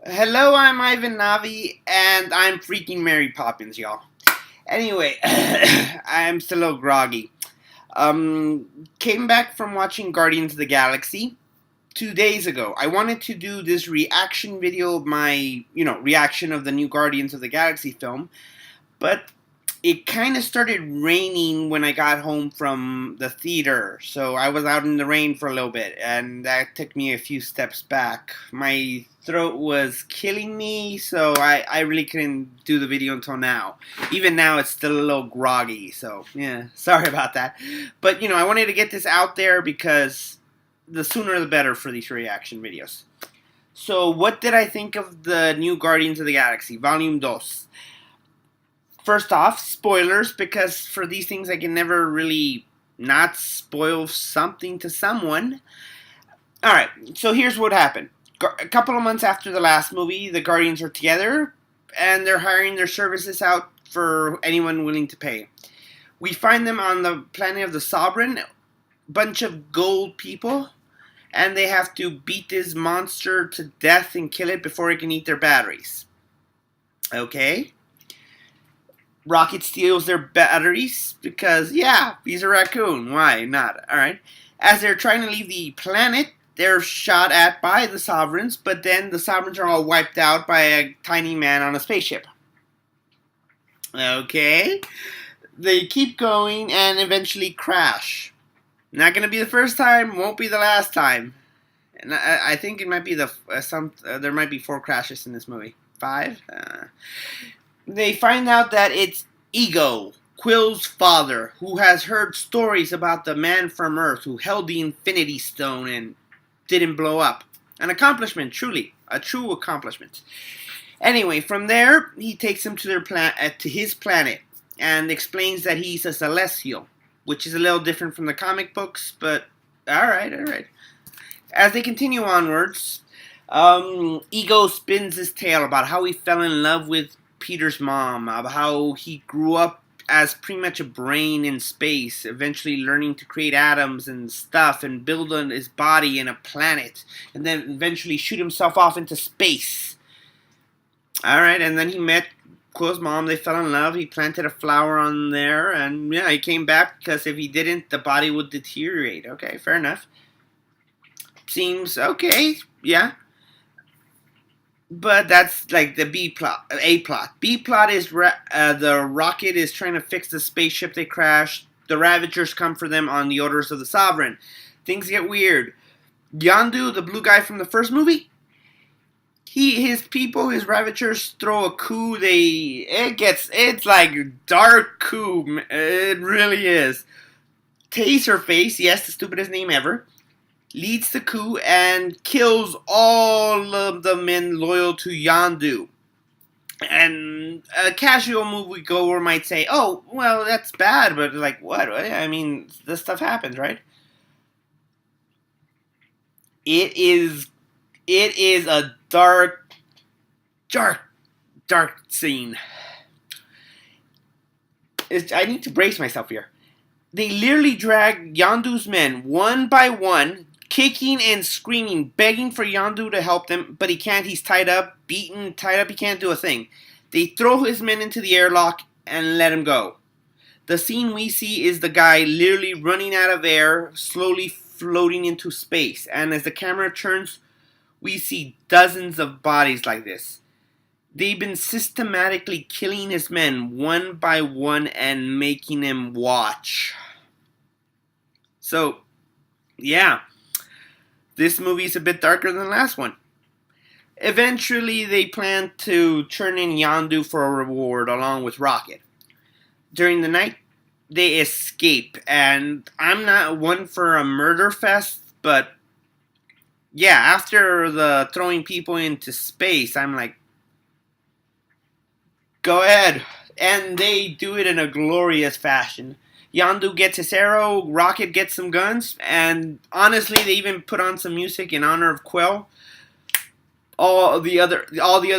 Hello, I'm Ivan Navi, and I'm freaking Mary Poppins, y'all. Anyway, I'm still a little groggy. Came back from watching Guardians of the Galaxy 2 days ago. I wanted to do this reaction video of my, reaction of the new Guardians of the Galaxy film, but it kind of started raining when I got home from the theater, so I was out in the rain for a little bit, and that took me a few steps back. My throat was killing me, so I really couldn't do the video until now. Even now, it's still a little groggy, so yeah, sorry about that. But, I wanted to get this out there because the sooner the better for these reaction videos. So, what did I think of the new Guardians of the Galaxy, Volume 2? First off, spoilers, because for these things I can never really not spoil something to someone. Alright, so here's what happened. A couple of months after the last movie, the Guardians are together, and they're hiring their services out for anyone willing to pay. We find them on the planet of the Sovereign, bunch of gold people, and they have to beat this monster to death and kill it before it can eat their batteries. Okay? Rocket steals their batteries because, yeah, he's a raccoon. Why not? Alright. As they're trying to leave the planet, they're shot at by the Sovereigns, but then the Sovereigns are all wiped out by a tiny man on a spaceship. Okay. They keep going and eventually crash. Not going to be the first time, won't be the last time. And I think it might be there might be 4 crashes in this movie. 5? They find out that it's Ego, Quill's father, who has heard stories about the man from Earth who held the Infinity Stone and didn't blow up. An accomplishment, truly. A true accomplishment. Anyway, from there, he takes him to his planet and explains that he's a Celestial, which is a little different from the comic books, but alright. As they continue onwards, Ego spins his tale about how he fell in love with Peter's mom, about how he grew up as pretty much a brain in space, eventually learning to create atoms and stuff and build on his body in a planet, and then eventually shoot himself off into space. Alright, and then he met Quill's mom, they fell in love, he planted a flower on there, and yeah, he came back because if he didn't, the body would deteriorate. Okay, fair enough. Seems okay, yeah. But that's like the B plot, A plot. B plot is the rocket is trying to fix the spaceship they crashed. The Ravagers come for them on the orders of the Sovereign. Things get weird. Yondu, the blue guy from the first movie, his people, his Ravagers throw a coup. It's like dark coup. It really is. Taserface, yes, the stupidest name ever, leads the coup and kills all of the men loyal to Yondu. And a casual moviegoer might say, "Oh, well, that's bad," but like, what? I mean, this stuff happens, right? It is. It is a dark, dark scene. I need to brace myself here. They literally drag Yondu's men one by one, kicking and screaming, begging for Yondu to help them, but he can't. He's tied up, beaten, tied up. He can't do a thing. They throw his men into the airlock and let him go. The scene we see is the guy literally running out of air, slowly floating into space. And as the camera turns, we see dozens of bodies like this. They've been systematically killing his men one by one and making them watch. So, yeah, this movie is a bit darker than the last one. Eventually, they plan to turn in Yondu for a reward along with Rocket. During the night, they escape, and I'm not one for a murder fest, but yeah, after the throwing people into space, I'm like, go ahead. And they do it in a glorious fashion. Yondu gets his arrow, Rocket gets some guns, and honestly, they even put on some music in honor of Quill. All the other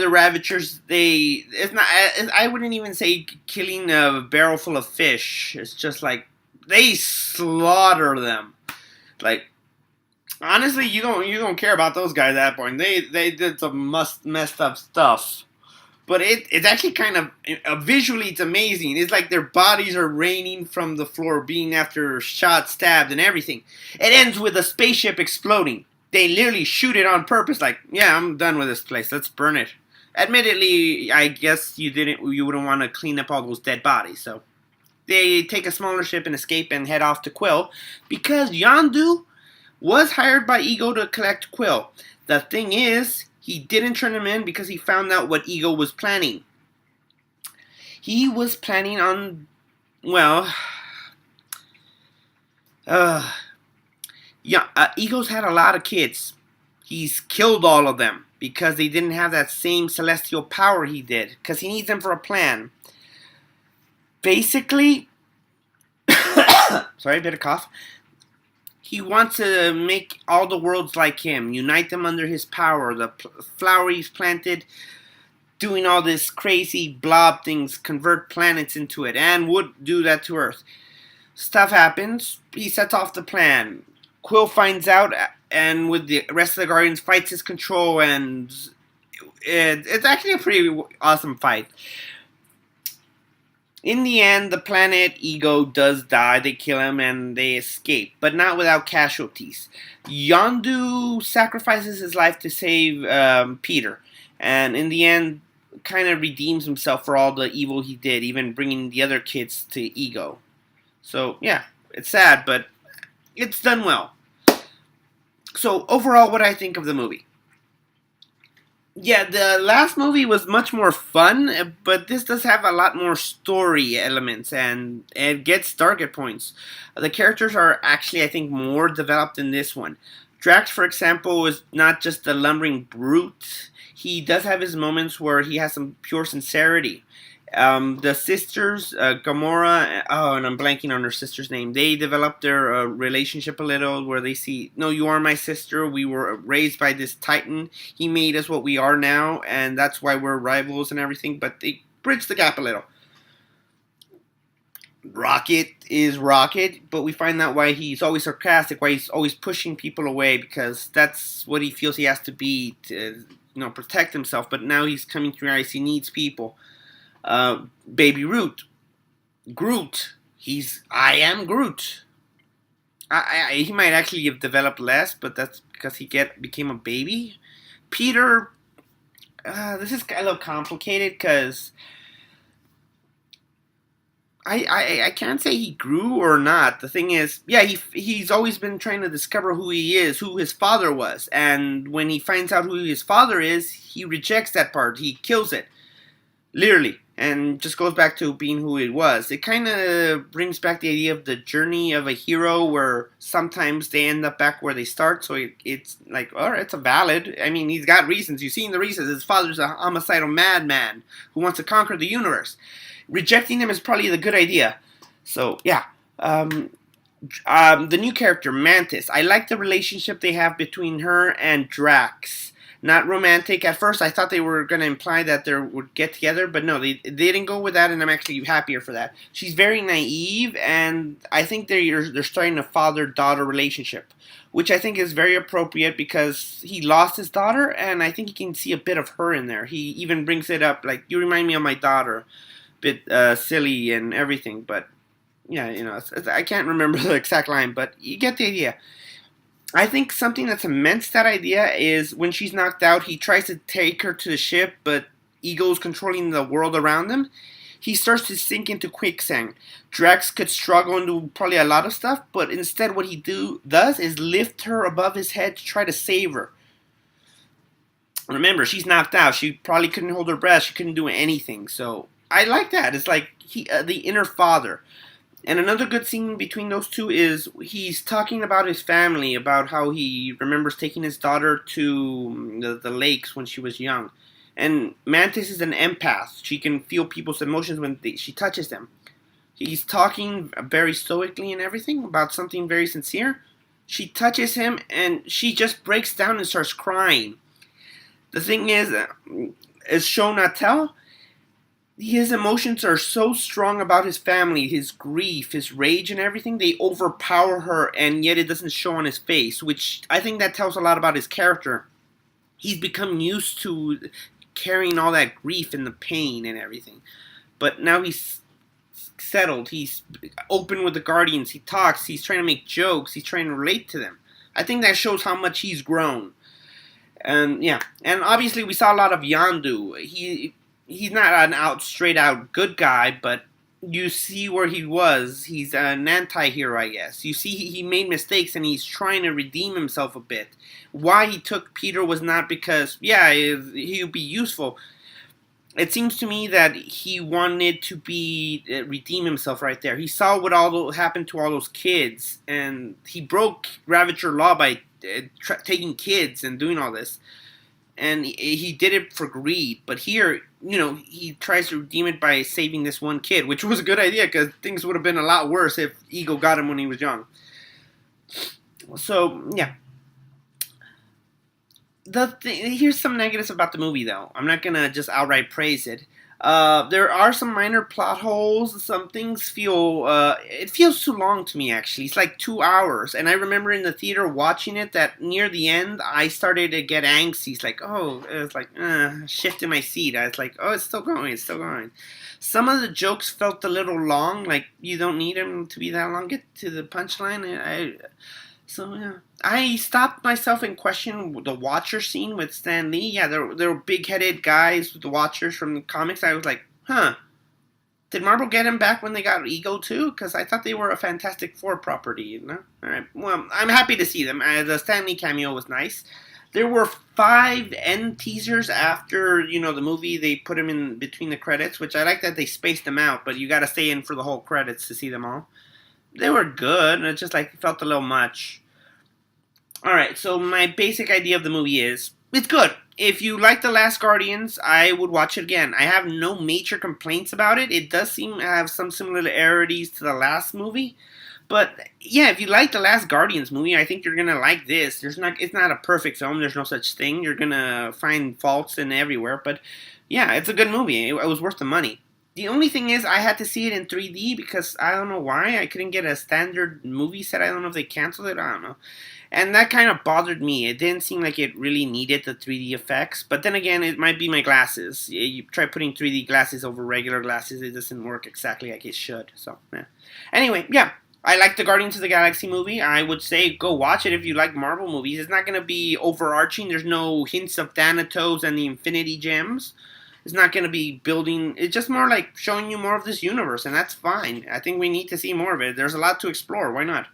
Ravagers, it's not. I wouldn't even say killing a barrel full of fish. It's just like they slaughter them. Like Honestly, you don't care about those guys at that point. They did some messed up stuff. But it's actually kind of visually it's amazing. It's like their bodies are raining from the floor, being after shot, stabbed, and everything. It ends with a spaceship exploding. They literally shoot it on purpose. Like, yeah, I'm done with this place. Let's burn it. Admittedly, I guess you wouldn't want to clean up all those dead bodies. So they take a smaller ship and escape and head off to Quill because Yondu was hired by Ego to collect Quill. The thing is, he didn't turn him in because he found out what Ego was planning. He was planning on, well, Ego's had a lot of kids. He's killed all of them because they didn't have that same celestial power he did, because he needs them for a plan. Basically, sorry, a bit of cough. He wants to make all the worlds like him, unite them under his power. The flower he's planted, doing all this crazy blob things, convert planets into it, and would do that to Earth. Stuff happens. He sets off the plan. Quill finds out, and with the rest of the Guardians, fights his control, and it's actually a pretty awesome fight. In the end, the planet Ego does die. They kill him and they escape, but not without casualties. Yondu sacrifices his life to save Peter, and in the end, kind of redeems himself for all the evil he did, even bringing the other kids to Ego. So, yeah, it's sad, but it's done well. So, overall, what I think of the movie. Yeah, the last movie was much more fun, but this does have a lot more story elements and it gets dark at points. The characters are actually, I think, more developed in this one. Drax, for example, is not just a lumbering brute. He does have his moments where he has some pure sincerity. The sisters, Gamora, oh, and I'm blanking on her sister's name. They developed their relationship a little, where they see, no, you are my sister. We were raised by this Titan. He made us what we are now, and that's why we're rivals and everything. But they bridge the gap a little. Rocket is Rocket, but we find out why he's always sarcastic, why he's always pushing people away, because that's what he feels he has to be to, protect himself. But now he's coming to realize he needs people. Baby Groot. I am Groot. He might actually have developed less, but that's because he became a baby. Peter, this is a little complicated because I can't say he grew or not. The thing is, yeah, he's always been trying to discover who he is, who his father was, and when he finds out who his father is, he rejects that part. He kills it, literally. And just goes back to being who it was. It kind of brings back the idea of the journey of a hero, where sometimes they end up back where they start. So it's like, all right, it's a valid. I mean, he's got reasons. You've seen the reasons. His father's a homicidal madman who wants to conquer the universe. Rejecting him is probably the good idea. So yeah, the new character Mantis. I like the relationship they have between her and Drax. Not romantic. At first, I thought they were going to imply that they would get together, but no, they didn't go with that, and I'm actually happier for that. She's very naive, and I think they're starting a father-daughter relationship, which I think is very appropriate because he lost his daughter, and I think you can see a bit of her in there. He even brings it up, like, you remind me of my daughter. Bit silly and everything, but yeah, I can't remember the exact line, but you get the idea. I think something that cements that idea is when she's knocked out, he tries to take her to the ship, but Ego's controlling the world around him. He starts to sink into quicksand. Drax could struggle and do probably a lot of stuff, but instead what he does is lift her above his head to try to save her. Remember, she's knocked out. She probably couldn't hold her breath. She couldn't do anything. So I like that. It's like the inner father. And another good scene between those two is he's talking about his family, about how he remembers taking his daughter to the lakes when she was young. And Mantis is an empath. She can feel people's emotions when she touches them. He's talking very stoically and everything about something very sincere. She touches him and she just breaks down and starts crying. The thing is show not tell. his emotions are so strong about his family, his grief, his rage, and everything. They overpower her, and yet it doesn't show on his face, which I think that tells a lot about his character. He's become used to carrying all that grief and the pain and everything. But now he's settled. He's open with the Guardians. He talks. He's trying to make jokes. He's trying to relate to them. I think that shows how much he's grown. And yeah, and obviously we saw a lot of Yondu. He's not an straight out good guy, but you see where he was. He's an anti-hero, I guess. You see he made mistakes and he's trying to redeem himself a bit. Why he took Peter was not because, yeah, he would be useful. It seems to me that he wanted to be redeem himself right there. He saw what all happened to all those kids, and he broke Ravager law by taking kids and doing all this. And he did it for greed. But here, he tries to redeem it by saving this one kid, which was a good idea because things would have been a lot worse if Ego got him when he was young. So yeah. Here's some negatives about the movie, though. I'm not gonna just outright praise it. There are some minor plot holes. Some things it feels too long to me. Actually, it's like 2 hours, and I remember in the theater watching it that near the end I started to get angsty. It's like, oh, it's like shift in my seat. I was like, oh, it's still going, it's still going. Some of the jokes felt a little long. Like you don't need them to be that long. Get to the punchline. So yeah, I stopped myself and questioned the Watcher scene with Stan Lee. Yeah, there were big-headed guys with the Watchers from the comics. I was like, huh, did Marvel get him back when they got Ego too? Because I thought they were a Fantastic Four property. All right. Well, I'm happy to see them. The Stan Lee cameo was nice. There were 5 end teasers after the movie. They put them in between the credits, which I like that they spaced them out. But you got to stay in for the whole credits to see them all. They were good, and it just felt a little much. Alright, so my basic idea of the movie is, it's good. If you like The Last Guardians, I would watch it again. I have no major complaints about it. It does seem to have some similarities to the last movie. But, yeah, if you like The Last Guardians movie, I think you're going to like this. It's not a perfect film. There's no such thing. You're going to find faults in everywhere. But, yeah, it's a good movie. It was worth the money. The only thing is I had to see it in 3D because I don't know why. I couldn't get a standard movie set. I don't know if they canceled it. I don't know. And that kind of bothered me. It didn't seem like it really needed the 3D effects. But then again, it might be my glasses. You try putting 3D glasses over regular glasses, it doesn't work exactly like it should. So, yeah. Anyway, yeah. I like the Guardians of the Galaxy movie. I would say go watch it if you like Marvel movies. It's not going to be overarching. There's no hints of Thanatos and the Infinity Gems. It's not going to be building. It's just more like showing you more of this universe, and that's fine. I think we need to see more of it. There's a lot to explore. Why not?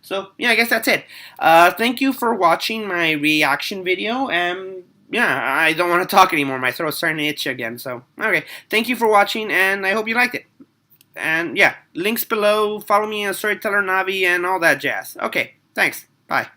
So, yeah, I guess that's it. Thank you for watching my reaction video, and yeah, I don't want to talk anymore. My throat's starting to itch again, so, okay. Thank you for watching, and I hope you liked it. And, yeah, links below. Follow me on Storyteller Navi and all that jazz. Okay, thanks. Bye.